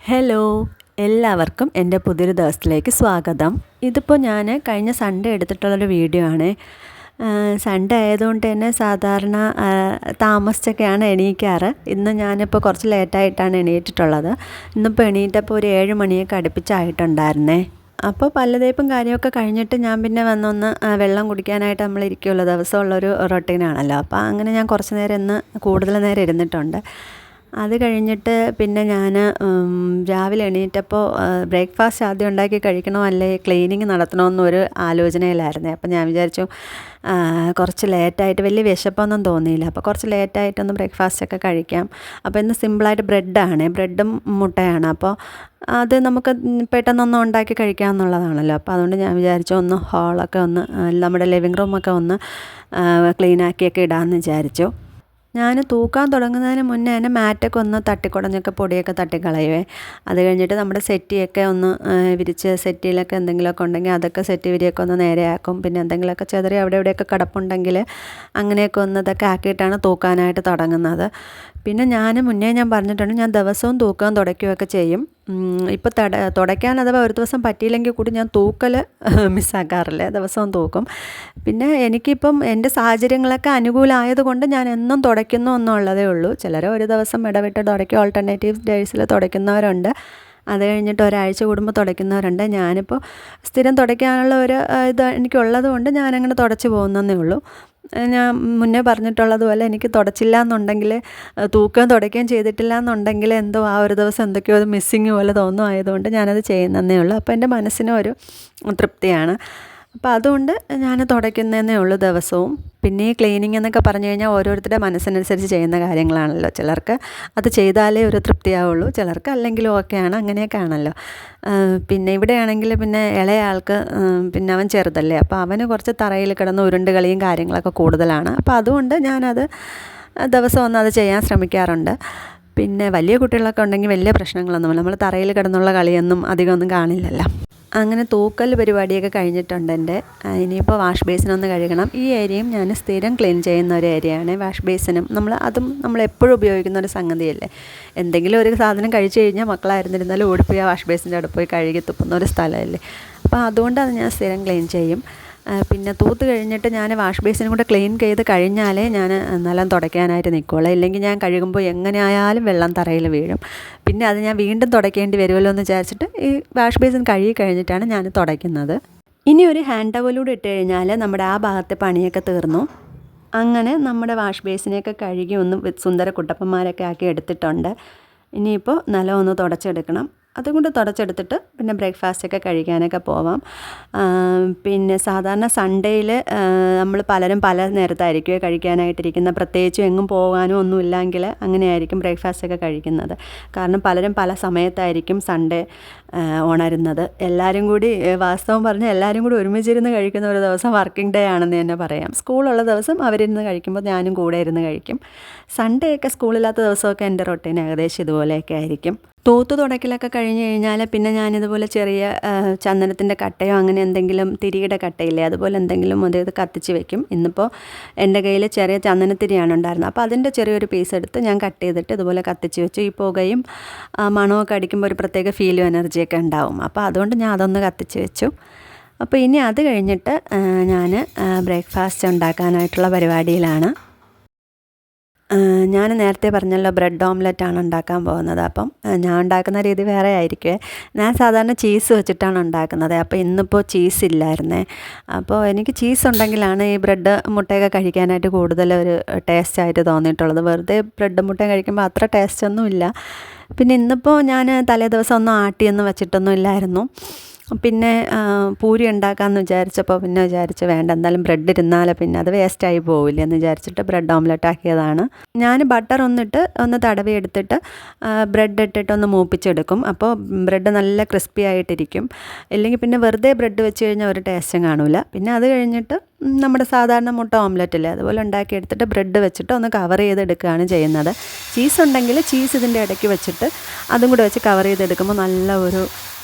Hello, എല്ലാവർക്കും എൻ്റെ പുതിയൊരു ദിവസത്തിലേക്ക് സ്വാഗതം. ഇതിപ്പോൾ ഞാൻ കഴിഞ്ഞ സൺഡേ എടുത്തിട്ടുള്ളൊരു വീഡിയോ ആണ്. സൺഡേ ആയതുകൊണ്ട് തന്നെ സാധാരണ താമസിച്ചൊക്കെയാണ് എണീക്കാറ്. ഇന്ന് ഞാനിപ്പോൾ കുറച്ച് ലേറ്റായിട്ടാണ് എണീറ്റിട്ടുള്ളത്. ഇന്നിപ്പോൾ എണീറ്റപ്പോൾ ഒരു 7 മണിയൊക്കെ അടുപ്പിച്ചായിട്ടുണ്ടായിരുന്നേ. അപ്പോൾ പല്ലുതേപ്പും കാര്യമൊക്കെ കഴിഞ്ഞിട്ട് ഞാൻ പിന്നെ വന്നൊന്ന് വെള്ളം കുടിക്കാനായിട്ട് നമ്മൾ ഇരിക്കുമല്ലോ, ദിവസമുള്ളൊരു റൊട്ടീനാണല്ലോ. അപ്പോൾ അങ്ങനെ ഞാൻ കുറച്ച് നേരം ഇന്ന് കൂടുതൽ നേരം ഇരുന്നിട്ടുണ്ട്. അത് കഴിഞ്ഞിട്ട് പിന്നെ ഞാൻ രാവിലെ എണീറ്റപ്പോൾ ബ്രേക്ക്ഫാസ്റ്റ് ആദ്യം ഉണ്ടാക്കി കഴിക്കണോ അല്ലേ ക്ലീനിങ് നടത്തണമെന്നൊരു ആലോചനയിലായിരുന്നേ. അപ്പോൾ ഞാൻ വിചാരിച്ചു കുറച്ച് ലേറ്റായിട്ട് വലിയ വിശപ്പൊന്നും തോന്നിയില്ല, അപ്പോൾ കുറച്ച് ലേറ്റായിട്ടൊന്ന് ബ്രേക്ക്ഫാസ്റ്റൊക്കെ കഴിക്കാം. അപ്പോൾ ഇന്ന് സിമ്പിളായിട്ട് ബ്രെഡും മുട്ടയാണ്. അപ്പോൾ അത് നമുക്ക് പെട്ടെന്നൊന്നും ഉണ്ടാക്കി കഴിക്കാമെന്നുള്ളതാണല്ലോ. അപ്പോൾ അതുകൊണ്ട് ഞാൻ വിചാരിച്ചു ഒന്ന് ഹാളൊക്കെ ഒന്ന് നമ്മുടെ ലിവിങ് റൂമൊക്കെ ഒന്ന് ക്ലീനാക്കിയൊക്കെ ഇടാമെന്ന് വിചാരിച്ചു. ഞാൻ തൂക്കാൻ തുടങ്ങുന്നതിന് മുന്നേ തന്നെ മാറ്റൊക്കെ ഒന്ന് തട്ടിക്കുടഞ്ഞൊക്കെ പൊടിയൊക്കെ തട്ടിക്കളയുവേ. അത് കഴിഞ്ഞിട്ട് നമ്മുടെ സെറ്റിയൊക്കെ ഒന്ന് വിരിച്ച് സെറ്റിയിലൊക്കെ എന്തെങ്കിലുമൊക്കെ ഉണ്ടെങ്കിൽ അതൊക്കെ സെറ്റി വിരിയൊക്കെ ഒന്ന് നേരെയാക്കും. പിന്നെ എന്തെങ്കിലുമൊക്കെ ചെതറി അവിടെ ഇവിടെയൊക്കെ കിടപ്പുണ്ടെങ്കിൽ അങ്ങനെയൊക്കെ ഒന്ന് ഇതൊക്കെ ആക്കിയിട്ടാണ് തൂക്കാനായിട്ട് തുടങ്ങുന്നത്. പിന്നെ മുന്നേ ഞാൻ പറഞ്ഞിട്ടുണ്ട്, ഞാൻ ദിവസവും തൂക്കുകയും തുടയ്ക്കുകയൊക്കെ ചെയ്യും. ഇപ്പോൾ തുടയ്ക്കാൻ അഥവാ ഒരു ദിവസം പറ്റിയില്ലെങ്കിൽ കൂടി ഞാൻ തൂക്കൽ മിസ്സാക്കാറില്ല, ദിവസവും തൂക്കും. പിന്നെ എനിക്കിപ്പം എൻ്റെ സാഹചര്യങ്ങളൊക്കെ അനുകൂലമായതുകൊണ്ട് ഞാൻ എന്നും തുടയ്ക്കുന്നു എന്നുള്ളതേ ഉള്ളൂ. ചിലർ ഒരു ദിവസം ഇടവിട്ട് തുടയ്ക്കും, ഓൾട്ടർനേറ്റീവ് ഡേയ്സിൽ തുടയ്ക്കുന്നവരുണ്ട്. അത് കഴിഞ്ഞിട്ട് ഒരാഴ്ച കൂടുമ്പോൾ തുടയ്ക്കുന്നവരുണ്ട്. ഞാനിപ്പോൾ സ്ഥിരം തുടയ്ക്കാനുള്ള ഒരു ഇത് എനിക്കുള്ളത് കൊണ്ട് ഞാനങ്ങനെ തുടച്ച് പോകുന്നതേ ഉള്ളൂ. ഞാൻ മുന്നേ പറഞ്ഞിട്ടുള്ളതുപോലെ എനിക്ക് തുടച്ചില്ല എന്നുണ്ടെങ്കിൽ, തൂക്കുകയും തുടയ്ക്കുകയും ചെയ്തിട്ടില്ല എന്നുണ്ടെങ്കിൽ എന്തോ ആ ഒരു ദിവസം എന്തൊക്കെയോ അത് മിസ്സിങ് പോലെ തോന്നുമായതുകൊണ്ട് ഞാനത് ചെയ്യുന്നതേ ഉള്ളൂ. അപ്പോൾ എൻ്റെ മനസ്സിനും ഒരു തൃപ്തിയാണ്. അപ്പോൾ അതുകൊണ്ട് ഞാൻ തുടയ്ക്കുന്നതേ ഉള്ളൂ ദിവസവും. പിന്നെ ഈ ക്ലീനിങ് എന്നൊക്കെ പറഞ്ഞു കഴിഞ്ഞാൽ ഓരോരുത്തരുടെ മനസ്സനുസരിച്ച് ചെയ്യുന്ന കാര്യങ്ങളാണല്ലോ. ചിലർക്ക് അത് ചെയ്താലേ ഒരു തൃപ്തിയാവുള്ളൂ, ചിലർക്ക് അല്ലെങ്കിലും ഓക്കെയാണ്, അങ്ങനെയൊക്കെ ആണല്ലോ. പിന്നെ ഇവിടെയാണെങ്കിൽ പിന്നെ ഇളയ ആൾക്ക് പിന്നെ അവൻ ചെറുതല്ലേ, അപ്പോൾ അവന് കുറച്ച് തറയിൽ കിടന്ന് ഉരുണ്ട് കളിയും കാര്യങ്ങളൊക്കെ കൂടുതലാണ്. അപ്പോൾ അതുകൊണ്ട് ഞാനത് ദിവസം ഒന്ന് അത് ചെയ്യാൻ ശ്രമിക്കാറുണ്ട്. പിന്നെ വലിയ കുട്ടികളൊക്കെ ഉണ്ടെങ്കിൽ വലിയ പ്രശ്നങ്ങളൊന്നുമില്ല, നമ്മൾ തറയിൽ കിടന്നുള്ള കളിയൊന്നും അധികമൊന്നും കാണില്ലല്ലോ. അങ്ങനെ തൂക്കൽ പരിപാടിയൊക്കെ കഴിഞ്ഞിട്ടുണ്ട് എൻ്റെ. ഇനിയിപ്പോൾ വാഷ് ബേസിനൊന്ന് കഴുകണം. ഈ ഏരിയയും ഞാൻ സ്ഥിരം ക്ലീൻ ചെയ്യുന്ന ഒരു ഏരിയയാണ്. വാഷ് ബേസിനും നമ്മൾ എപ്പോഴും ഉപയോഗിക്കുന്ന ഒരു സംഗതിയല്ലേ. എന്തെങ്കിലും ഒരു സാധനം കഴിച്ചു കഴിഞ്ഞാൽ മക്കളായിരുന്നിരുന്നാലും ഓടിപ്പോയി ആ വാഷ് ബേസിൻ്റെ അവിടെ പോയി കഴുകി തുപ്പുന്ന ഒരു സ്ഥലമല്ലേ. അപ്പോൾ അതുകൊണ്ട് അത് ഞാൻ സ്ഥിരം ക്ലീൻ ചെയ്യും. പിന്നെ തൂത്ത് കഴിഞ്ഞിട്ട് ഞാൻ വാഷ് ബേസിനും കൂടെ ക്ലീൻ ചെയ്ത് കഴിഞ്ഞാലേ ഞാൻ നിലം തുടയ്ക്കാനായിട്ട് നിൽക്കുകയുള്ളൂ. ഇല്ലെങ്കിൽ ഞാൻ കഴുകുമ്പോൾ എങ്ങനെ ആയാലും വെള്ളം തറയിൽ വീഴും. പിന്നെ അത് ഞാൻ വീണ്ടും തുടയ്ക്കേണ്ടി വരുമല്ലോ എന്ന് വിചാരിച്ചിട്ട് ഈ വാഷ് ബേസിൻ കഴുകി കഴിഞ്ഞിട്ടാണ് ഞാൻ തുടയ്ക്കുന്നത്. ഇനി ഒരു ഹാൻഡ് ടവലൂടെ ഇട്ട് കഴിഞ്ഞാൽ നമ്മുടെ ആ ഭാഗത്തെ പണിയൊക്കെ തീർന്നു. അങ്ങനെ നമ്മുടെ വാഷ് ബേസിനെയൊക്കെ കഴുകി ഒന്ന് സുന്ദര കുട്ടപ്പന്മാരൊക്കെ ആക്കി എടുത്തിട്ടുണ്ട്. ഇനിയിപ്പോൾ നിലം ഒന്ന് തുടച്ചെടുക്കണം. അതുകൊണ്ട് തുടച്ചെടുത്തിട്ട് പിന്നെ ബ്രേക്ക്ഫാസ്റ്റൊക്കെ കഴിക്കാനൊക്കെ പോവാം. പിന്നെ സാധാരണ സൺഡേയിൽ നമ്മൾ പലരും പല നേരത്തായിരിക്കും കഴിക്കാനായിട്ടിരിക്കുന്നത്. പ്രത്യേകിച്ചും എങ്ങും പോകാനും ഒന്നും ഇല്ലെങ്കിൽ അങ്ങനെയായിരിക്കും ബ്രേക്ക്ഫാസ്റ്റൊക്കെ കഴിക്കുന്നത്. കാരണം പലരും പല സമയത്തായിരിക്കും സൺഡേ ഉണരുന്നത്. എല്ലാവരും കൂടി വാസ്തവം പറഞ്ഞാൽ എല്ലാവരും കൂടി ഒരുമിച്ചിരുന്ന് കഴിക്കുന്ന ഒരു ദിവസം വർക്കിംഗ് ഡേ ആണെന്ന് തന്നെ പറയാം. സ്കൂളുള്ള ദിവസം അവരിരുന്ന് കഴിക്കുമ്പോൾ ഞാനും കൂടെ ഇരുന്ന് കഴിക്കും. സൺഡേ ഒക്കെ സ്കൂളില്ലാത്ത ദിവസമൊക്കെ എൻ്റെ റൊട്ടീൻ ഏകദേശം ഇതുപോലെയൊക്കെ ആയിരിക്കും. തൂത്ത് തുടയ്ക്കലൊക്കെ കഴിഞ്ഞ് കഴിഞ്ഞാൽ പിന്നെ ഞാനിതുപോലെ ചെറിയ ചന്ദനത്തിൻ്റെ കട്ടയോ അങ്ങനെ എന്തെങ്കിലും തിരിയുടെ കട്ടയില്ലേ, അതുപോലെ എന്തെങ്കിലും ഇത് കത്തിച്ച് വെക്കും. ഇന്നിപ്പോൾ എൻ്റെ കയ്യിൽ ചെറിയ ചന്ദനത്തിരിയാണ് ഉണ്ടായിരുന്നത്. അപ്പോൾ അതിൻ്റെ ചെറിയൊരു പീസ് എടുത്ത് ഞാൻ കട്ട് ചെയ്തിട്ട് ഇതുപോലെ കത്തിച്ച് വെച്ചു. ഈ പുകയും മണമൊക്കെ അടിക്കുമ്പോൾ ഒരു പ്രത്യേക ഫീലും എനർജിയൊക്കെ ഉണ്ടാവും. അപ്പോൾ അതുകൊണ്ട് ഞാൻ അതൊന്ന് കത്തിച്ച് വെച്ചു. അപ്പോൾ ഇനി അത് കഴിഞ്ഞിട്ട് ഞാൻ ബ്രേക്ക്ഫാസ്റ്റ് ഉണ്ടാക്കാനായിട്ടുള്ള പരിപാടിയിലാണ്. ഞാൻ നേരത്തെ പറഞ്ഞല്ലോ, ബ്രെഡ് ഓംലെറ്റാണ് ഉണ്ടാക്കാൻ പോകുന്നത്. അപ്പം ഞാൻ ഉണ്ടാക്കുന്ന രീതി വേറെ ആയിരിക്കുമേ. ഞാൻ സാധാരണ ചീസ് വെച്ചിട്ടാണ് ഉണ്ടാക്കുന്നത്. അപ്പോൾ ഇന്നിപ്പോൾ ചീസ് ഇല്ലായിരുന്നേ. അപ്പോൾ എനിക്ക് ചീസ് ഉണ്ടെങ്കിലാണ് ഈ ബ്രെഡ് മുട്ടയൊക്കെ കഴിക്കാനായിട്ട് കൂടുതൽ ഒരു ടേസ്റ്റായിട്ട് തോന്നിയിട്ടുള്ളത്. വെറുതെ ബ്രെഡ് മുട്ടയും കഴിക്കുമ്പോൾ അത്ര ടേസ്റ്റൊന്നും ഇല്ല. പിന്നെ ഇന്നിപ്പോൾ ഞാൻ തലേ ദിവസം ഒന്നും ആട്ടിയൊന്നും വെച്ചിട്ടൊന്നും ഇല്ലായിരുന്നു. പിന്നെ പൂരി ഉണ്ടാക്കാമെന്ന് വിചാരിച്ചപ്പോൾ പിന്നെ വിചാരിച്ച് വേണ്ട, എന്തായാലും ബ്രെഡ് ഇരുന്നാൽ പിന്നെ അത് വേസ്റ്റായി പോവില്ല എന്ന് വിചാരിച്ചിട്ട് ബ്രെഡ് ഓംലെറ്റ് ആക്കിയതാണ്. ഞാൻ ബട്ടർ ഒന്ന് തടവി എടുത്തിട്ട് ബ്രെഡ് ഇട്ടിട്ട് ഒന്ന് മൂപ്പിച്ചെടുക്കും. അപ്പോൾ ബ്രെഡ് നല്ല ക്രിസ്പി ആയിട്ടിരിക്കും. ഇല്ലെങ്കിൽ പിന്നെ വെറുതെ ബ്രെഡ് വെച്ച് കഴിഞ്ഞാൽ ഒരു ടേസ്റ്റും കാണില്ല. പിന്നെ അത് കഴിഞ്ഞിട്ട് നമ്മുടെ സാധാരണ മുട്ട ഓംലെറ്റ് ഇല്ലേ, അതുപോലെ ഉണ്ടാക്കിയെടുത്തിട്ട് ബ്രെഡ് വെച്ചിട്ട് ഒന്ന് കവർ ചെയ്തെടുക്കുകയാണ് ചെയ്യുന്നത്. ചീസ് ഉണ്ടെങ്കിൽ ചീസ് ഇതിൻ്റെ ഇടയ്ക്ക് വെച്ചിട്ട് അതും കൂടെ വെച്ച് കവർ ചെയ്തെടുക്കുമ്പോൾ നല്ല ഒരു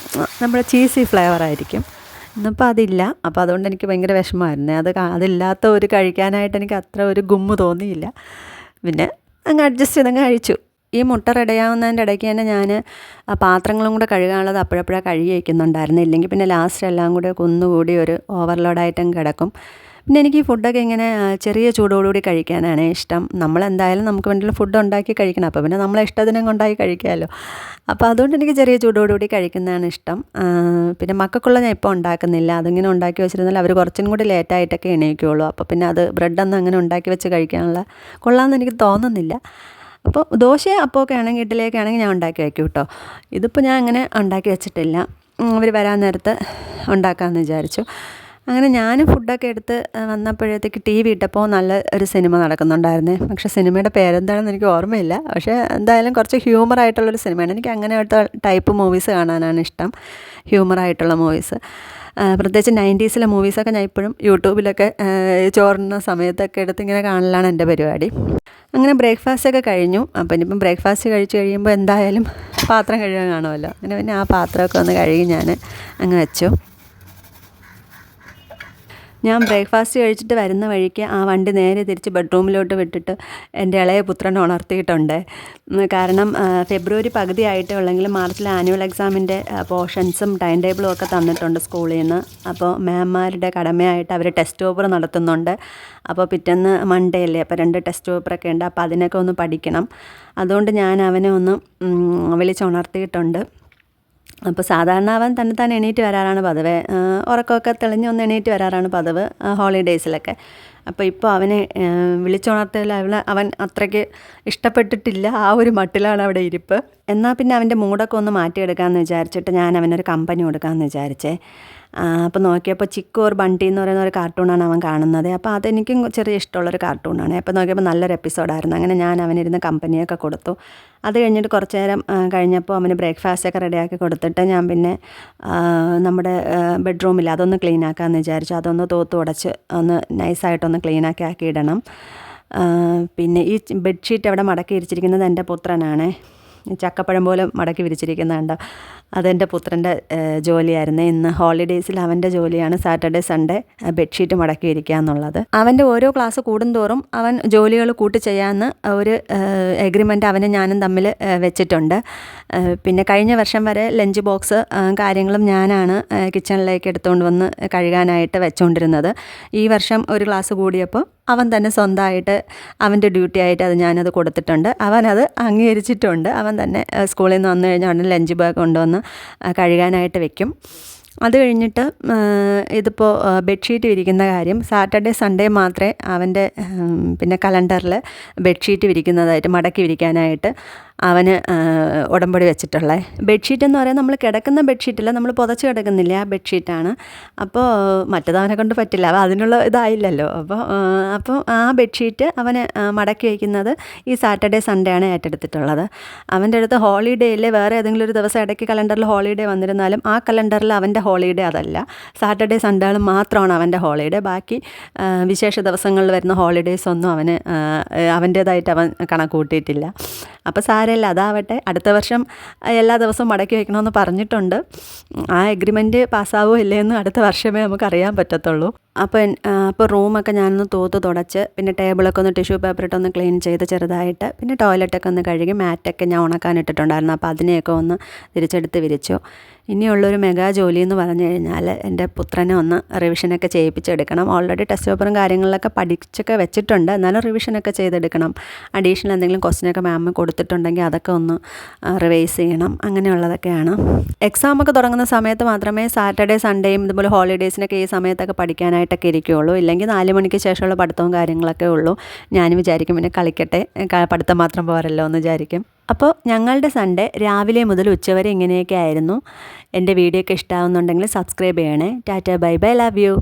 നമ്മുടെ ചീസി ഫ്ലേവറായിരിക്കും. ഇന്നിപ്പോൾ അതില്ല. അപ്പോൾ അതുകൊണ്ട് എനിക്ക് ഭയങ്കര വിഷമമായിരുന്നു. അതില്ലാത്ത ഒരു കഴിക്കാനായിട്ട് എനിക്ക് അത്ര ഒരു ഗുമ്മ് തോന്നിയില്ല. പിന്നെ അങ്ങ് അഡ്ജസ്റ്റ് ചെയ്തങ്ങ് കഴിച്ചു. ഈ മുട്ട റെഡിയാവുന്നതിൻ്റെ ഇടയ്ക്ക് തന്നെ ഞാൻ പാത്രങ്ങളും കൂടെ കഴുകാനുള്ളത് അപ്പോഴപ്പോഴാണ് കഴുകി വയ്ക്കുന്നുണ്ടായിരുന്നു. ഇല്ലെങ്കിൽ പിന്നെ ലാസ്റ്റ് എല്ലാം കൂടെ കുന്നുകൂടി ഒരു ഓവർലോഡായിട്ടും കിടക്കും. പിന്നെ എനിക്ക് ഈ ഫുഡൊക്കെ ഇങ്ങനെ ചെറിയ ചൂടോടുകൂടി കഴിക്കാനാണ് ഇഷ്ടം. നമ്മളെന്തായാലും നമുക്ക് വേണ്ടിയുള്ള ഫുഡ് ഉണ്ടാക്കി കഴിക്കണം. അപ്പോൾ പിന്നെ നമ്മളെ ഇഷ്ടത്തിനും ഉണ്ടാക്കി കഴിക്കാമല്ലോ. അപ്പോൾ അതുകൊണ്ട് എനിക്ക് ചെറിയ ചൂടോടുകൂടി കഴിക്കുന്നതാണ് ഇഷ്ടം. പിന്നെ മക്കൾക്കുള്ള ഞാൻ ഇപ്പോൾ ഉണ്ടാക്കുന്നില്ല. അതിങ്ങനെ ഉണ്ടാക്കി വെച്ചിരുന്നാൽ അവർ കുറച്ചും കൂടി ലേറ്റായിട്ടൊക്കെ എണീക്കുകയുള്ളൂ. അപ്പോൾ പിന്നെ അത് ബ്രെഡൊന്നും അങ്ങനെ ഉണ്ടാക്കി വെച്ച് കഴിക്കാനുള്ള കൊള്ളാമെന്ന് എനിക്ക് തോന്നുന്നില്ല. അപ്പോൾ ദോശ അപ്പമൊക്കെ ആണെങ്കിൽ ഇഡ്ഡലിയൊക്കെ ആണെങ്കിൽ ഞാൻ ഉണ്ടാക്കി വയ്ക്കും കേട്ടോ. ഇതിപ്പോൾ ഞാൻ അങ്ങനെ ഉണ്ടാക്കി വെച്ചിട്ടില്ല. അവർ വരാൻ നേരത്ത് ഉണ്ടാക്കാമെന്ന് വിചാരിച്ചു. അങ്ങനെ ഞാൻ ഫുഡൊക്കെ എടുത്ത് വന്നപ്പോഴത്തേക്ക് ടി വി ഇട്ടപ്പോൾ നല്ല ഒരു സിനിമ നടക്കുന്നുണ്ടായിരുന്നേ. പക്ഷേ സിനിമയുടെ പേരെന്താണെന്ന് എനിക്ക് ഓർമ്മയില്ല. പക്ഷേ എന്തായാലും കുറച്ച് ഹ്യൂമറായിട്ടുള്ളൊരു സിനിമയാണ്. എനിക്ക് അങ്ങനത്തെ ടൈപ്പ് മൂവീസ് കാണാനാണ് ഇഷ്ടം, ഹ്യൂമറായിട്ടുള്ള മൂവീസ്. പ്രത്യേകിച്ച് 90s മൂവീസൊക്കെ ഞാൻ ഇപ്പോഴും യൂട്യൂബിലൊക്കെ ചോറുന്ന സമയത്തൊക്കെ എടുത്ത് ഇങ്ങനെ കാണലാണ് എൻ്റെ പരിപാടി. അങ്ങനെ ബ്രേക്ക്ഫാസ്റ്റൊക്കെ കഴിഞ്ഞു. അപ്പോൾ ഇനിയിപ്പം ബ്രേക്ക്ഫാസ്റ്റ് കഴിച്ച് കഴിയുമ്പോൾ എന്തായാലും പാത്രം കഴുകാൻ കാണുമല്ലോ. അങ്ങനെ പിന്നെ ആ പാത്രമൊക്കെ ഒന്ന് കഴുകി ഞാൻ അങ്ങ് വെച്ചു. ഞാൻ ബ്രേക്ക്ഫാസ്റ്റ് കഴിച്ചിട്ട് വരുന്ന വഴിക്ക് ആ വണ്ടി നേരെ തിരിച്ച് ബെഡ്റൂമിലോട്ട് വിട്ടിട്ട് എൻ്റെ ഇളയ പുത്രനെ ഉണർത്തിയിട്ടുണ്ട്. കാരണം ഫെബ്രുവരി പകുതി ആയിട്ടേ ഉള്ളെങ്കിലും മാർച്ചിലെ ആനുവൽ എക്സാമിൻ്റെ പോർഷൻസും ടൈം ടേബിളും ഒക്കെ തന്നിട്ടുണ്ട് സ്കൂളിൽ നിന്ന്. അപ്പോൾ മാംമാരുടെ കടമയായിട്ട് അവർ ടെസ്റ്റ് പേപ്പർ നടത്തുന്നുണ്ട്. അപ്പോൾ പിറ്റേന്ന് മൺഡേ അല്ലേ, അപ്പോൾ 2 ടെസ്റ്റ് പേപ്പറൊക്കെ ഉണ്ട്. അപ്പോൾ അതിനൊക്കെ ഒന്ന് പഠിക്കണം. അതുകൊണ്ട് ഞാൻ അവനെ ഒന്ന് വിളിച്ചുണർത്തിയിട്ടുണ്ട്. അപ്പോൾ സാധാരണ അവൻ തന്നെ എണീറ്റ് വരാറാണ് പതിവ്. ഉറക്കമൊക്കെ തെളിഞ്ഞ് ഒന്ന് എണീറ്റ് വരാറാണ് പതിവ് ഹോളിഡേയ്സിലൊക്കെ. അപ്പോൾ ഇപ്പോൾ അവനെ വിളിച്ചുണർത്തിയാൽ അവൻ അത്രയ്ക്ക് ഇഷ്ടപ്പെട്ടിട്ടില്ല. ആ ഒരു മട്ടിലാണ് അവിടെ ഇരിപ്പ്. എന്നാൽ പിന്നെ അവൻ്റെ മൂഡൊക്കെ ഒന്ന് മാറ്റിയെടുക്കാമെന്ന് വിചാരിച്ചിട്ട് ഞാൻ അവനൊരു കമ്പനി കൊടുക്കാമെന്ന് വിചാരിച്ചേ. അപ്പോൾ നോക്കിയപ്പോൾ ചിക്കു ഓർ ബണ്ടി എന്ന് പറയുന്ന ഒരു കാർട്ടൂണാണ് അവൻ കാണുന്നത്. അപ്പോൾ അതെനിക്കും ചെറിയ ഇഷ്ടമുള്ളൊരു കാർട്ടൂണാണ്. അപ്പോൾ നോക്കിയപ്പോൾ നല്ലൊരു എപ്പിസോഡായിരുന്നു. അങ്ങനെ ഞാൻ അവനിരുന്ന് കമ്പനിയൊക്കെ കൊടുത്തു. അത് കഴിഞ്ഞിട്ട് കുറച്ച് നേരം കഴിഞ്ഞപ്പോൾ അവന് ബ്രേക്ക്ഫാസ്റ്റൊക്കെ റെഡിയാക്കി കൊടുത്തിട്ട് ഞാൻ പിന്നെ നമ്മുടെ ബെഡ്റൂമിൽ അതൊന്ന് ക്ലീനാക്കാമെന്ന് വിചാരിച്ചു. അതൊന്ന് തൂത്ത് ഉടച്ച് ഒന്ന് നൈസായിട്ടൊന്ന് ക്ലീനാക്കി ഇടണം. പിന്നെ ഈ ബെഡ്ഷീറ്റ് അവിടെ മടക്കി വിരിച്ചിരിക്കുന്നത് എൻ്റെ പുത്രനാണ്. ചക്കപ്പഴം പോലെ മടക്കി വിരിച്ചിരിക്കുന്നുണ്ട്. അതെൻ്റെ പുത്രൻ്റെ ജോലിയായിരുന്നു. ഇന്ന് ഹോളിഡേയ്സിൽ അവൻ്റെ ജോലിയാണ് സാറ്റർഡേ സൺഡേ ബെഡ്ഷീറ്റ് മടക്കി വിരിക്കുക എന്നുള്ളത്. അവൻ്റെ ഓരോ ക്ലാസ് കൂടുന്തോറും അവൻ ജോലികൾ കൂട്ടി ചെയ്യാമെന്ന് ഒരു എഗ്രിമെൻ്റ് അവനും ഞാനും തമ്മിൽ വെച്ചിട്ടുണ്ട്. പിന്നെ കഴിഞ്ഞ വർഷം വരെ ലഞ്ച് ബോക്സ് കാര്യങ്ങളും ഞാനാണ് കിച്ചണിലേക്ക് എടുത്തുകൊണ്ട് വന്ന് കഴുകാനായിട്ട് വെച്ചുകൊണ്ടിരുന്നത്. ഈ വർഷം ഒരു ക്ലാസ് കൂടിയപ്പോൾ അവൻ തന്നെ സ്വന്തമായിട്ട് അവൻ്റെ ഡ്യൂട്ടി ആയിട്ട് ഞാനത് കൊടുത്തിട്ടുണ്ട്. അവനത് അംഗീകരിച്ചിട്ടുണ്ട്. അവൻ തന്നെ സ്കൂളിൽ നിന്ന് വന്നു കഴിഞ്ഞാൽ അവൻ ലഞ്ച് ബാഗ് കൊണ്ടുവന്ന് കഴുകാനായിട്ട് വെക്കും. അത് കഴിഞ്ഞിട്ട് ഇതിപ്പോൾ ബെഡ്ഷീറ്റ് വിരിക്കുന്ന കാര്യം സാറ്റർഡേ സൺഡേ മാത്രമേ അവൻ്റെ പിന്നെ കലണ്ടറിൽ ബെഡ്ഷീറ്റ് വിരിക്കുന്നതായിട്ട് മടക്കി വിരിക്കാനായിട്ട് അവന് ഉടമ്പടി വെച്ചിട്ടുള്ളത്. ബെഡ്ഷീറ്റ് എന്ന് പറയുന്നത് നമ്മൾ കിടക്കുന്ന ബെഡ്ഷീറ്റല്ല, നമ്മൾ പുതച്ച് കിടക്കുന്നില്ല, ആ ബെഡ്ഷീറ്റാണ്. അപ്പോൾ മറ്റേത് അവനെ കൊണ്ട് പറ്റില്ല, അവ അതിനുള്ള ഇതായില്ലല്ലോ. അപ്പോൾ ആ ബെഡ്ഷീറ്റ് അവന് മടക്കി വയ്ക്കുന്നത് ഈ സാറ്റർഡേ സൺഡേ ആണ് ഏറ്റെടുത്തിട്ടുള്ളത്. അവൻ്റെ അടുത്ത് ഹോളിഡേയിൽ വേറെ ഏതെങ്കിലും ഒരു ദിവസം ഇടയ്ക്ക് കലണ്ടറിൽ ഹോളിഡേ വന്നിരുന്നാലും ആ കലണ്ടറിൽ അവൻ്റെ ഹോളിഡേ അതല്ല, സാറ്റർഡേ സൺഡേകൾ മാത്രമാണ് അവൻ്റെ ഹോളിഡേ. ബാക്കി വിശേഷ ദിവസങ്ങളിൽ വരുന്ന ഹോളിഡേയ്സ് ഒന്നും അവന് അവൻ്റേതായിട്ട് അവൻ കണക്ക് കൂട്ടിയിട്ടില്ല. അപ്പോൾ സാരമില്ല, അതാവട്ടെ. അടുത്ത വർഷം എല്ലാ ദിവസവും മടക്കി വയ്ക്കണമെന്ന് പറഞ്ഞിട്ടുണ്ട്. ആ എഗ്രിമെൻറ്റ് പാസ്സാവോ ഇല്ലയെന്ന് അടുത്ത വർഷമേ നമുക്ക് അറിയാൻ പറ്റത്തുള്ളൂ. അപ്പോൾ റൂമൊക്കെ ഞാനൊന്ന് തൂത്ത് തുടച്ച് പിന്നെ ടേബിളൊക്കെ ഒന്ന് ടിഷ്യൂ പേപ്പർ ഇട്ടൊന്ന് ക്ലീൻ ചെയ്ത് ചെറുതായിട്ട്, പിന്നെ ടോയ്ലറ്റൊക്കെ ഒന്ന് കഴുകി മാറ്റൊക്കെ ഞാൻ ഉണക്കാനിട്ടിട്ടുണ്ടായിരുന്നു. അപ്പോൾ അതിനെയൊക്കെ ഒന്ന് തിരിച്ചെടുത്ത് വിരിച്ചു. ഇനിയുള്ളൊരു മെഗാ ജോലി എന്ന് പറഞ്ഞു കഴിഞ്ഞാൽ എൻ്റെ പുത്രനെ ഒന്ന് റിവിഷനൊക്കെ ചെയ്യിപ്പിച്ചെടുക്കണം. ഓൾറെഡി ടെസ്റ്റ് പേപ്പറും കാര്യങ്ങളിലൊക്കെ പഠിച്ചൊക്കെ വെച്ചിട്ടുണ്ട്, എന്നാലും റിവിഷനൊക്കെ ചെയ്തെടുക്കണം. അഡീഷണൽ എന്തെങ്കിലും ക്വസ്റ്റ്യനൊക്കെ മാം കൊടുത്തിട്ടുണ്ടെങ്കിൽ അതൊക്കെ ഒന്ന് റിവൈസ് ചെയ്യണം. അങ്ങനെയുള്ളതൊക്കെയാണ്. എക്സാമൊക്കെ തുടങ്ങുന്ന സമയത്ത് മാത്രമേ സാറ്റർഡേ സൺഡേയും ഇതുപോലെ ഹോളിഡേയ്സിനൊക്കെ ഈ സമയത്തൊക്കെ പഠിക്കാനായിട്ടൊക്കെ ഇരിക്കുകയുള്ളൂ. ഇല്ലെങ്കിൽ 4 മണിക്ക് ശേഷമുള്ള പഠിത്തവും കാര്യങ്ങളൊക്കെ ഉള്ളൂ. ഞാനും വിചാരിക്കും പിന്നെ കളിക്കട്ടെ, പഠിത്തം മാത്രം പോരല്ലോ എന്ന് വിചാരിക്കും. അപ്പോൾ ഞങ്ങളുടെ സൺഡേ രാവിലെ മുതൽ ഉച്ചവരെ ഇങ്ങനെയൊക്കെ ആയിരുന്നു. എൻ്റെ വീഡിയോ ഒക്കെ ഇഷ്ടമാകുന്നുണ്ടെങ്കിൽ സബ്സ്ക്രൈബ് ചെയ്യണേ. Tata, bye bye, love you.